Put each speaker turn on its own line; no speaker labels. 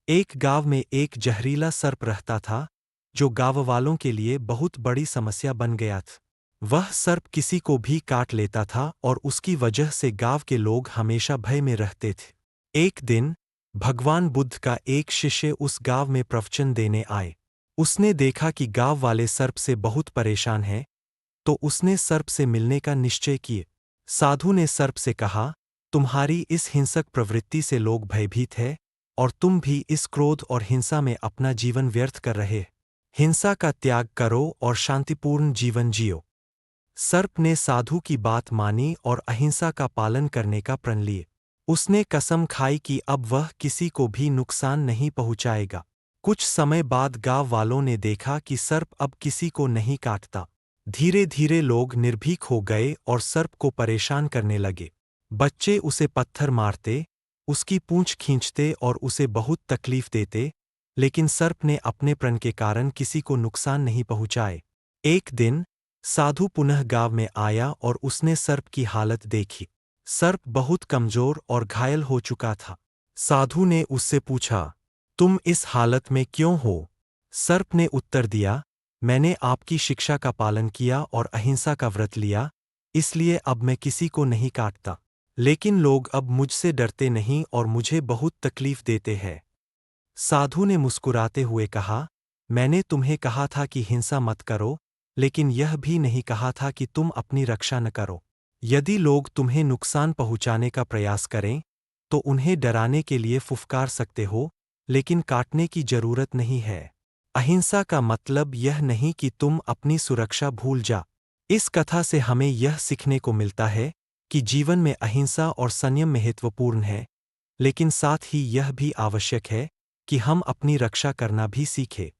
एक गांव में एक जहरीला सर्प रहता था, जो गांव वालों के लिए बहुत बड़ी समस्या बन गया था। वह सर्प किसी को भी काट लेता था और उसकी वजह से गांव के लोग हमेशा भय में रहते थे। एक दिन भगवान बुद्ध का एक शिष्य उस गांव में प्रवचन देने आए। उसने देखा कि गांव वाले सर्प से बहुत परेशान हैं, तो उसने सर्प से मिलने का निश्चय किए। साधु ने सर्प से कहा, तुम्हारी इस हिंसक प्रवृत्ति से लोग भयभीत हैं, और तुम भी इस क्रोध और हिंसा में अपना जीवन व्यर्थ कर रहे। हिंसा का त्याग करो और शांतिपूर्ण जीवन जियो। सर्प ने साधु की बात मानी और अहिंसा का पालन करने का प्रण लिए। उसने कसम खाई कि अब वह किसी को भी नुकसान नहीं पहुंचाएगा। कुछ समय बाद गांव वालों ने देखा कि सर्प अब किसी को नहीं काटता। धीरे धीरे लोग निर्भीक हो गए और सर्प को परेशान करने लगे। बच्चे उसे पत्थर मारते, उसकी पूंछ खींचते और उसे बहुत तकलीफ देते, लेकिन सर्प ने अपने प्रण के कारण किसी को नुकसान नहीं पहुंचाए। एक दिन साधु पुनः गांव में आया और उसने सर्प की हालत देखी। सर्प बहुत कमजोर और घायल हो चुका था। साधु ने उससे पूछा, तुम इस हालत में क्यों हो? सर्प ने उत्तर दिया, मैंने आपकी शिक्षा का पालन किया और अहिंसा का व्रत लिया, इसलिए अब मैं किसी को नहीं काटता। लेकिन लोग अब मुझसे डरते नहीं और मुझे बहुत तकलीफ देते हैं। साधु ने मुस्कुराते हुए कहा, मैंने तुम्हें कहा था कि हिंसा मत करो, लेकिन यह भी नहीं कहा था कि तुम अपनी रक्षा न करो। यदि लोग तुम्हें नुकसान पहुंचाने का प्रयास करें, तो उन्हें डराने के लिए फुफकार सकते हो, लेकिन काटने की जरूरत नहीं है। अहिंसा का मतलब यह नहीं कि तुम अपनी सुरक्षा भूल जा। इस कथा से हमें यह सीखने को मिलता है कि जीवन में अहिंसा और संयम महत्वपूर्ण है, लेकिन साथ ही यह भी आवश्यक है कि हम अपनी रक्षा करना भी सीखें।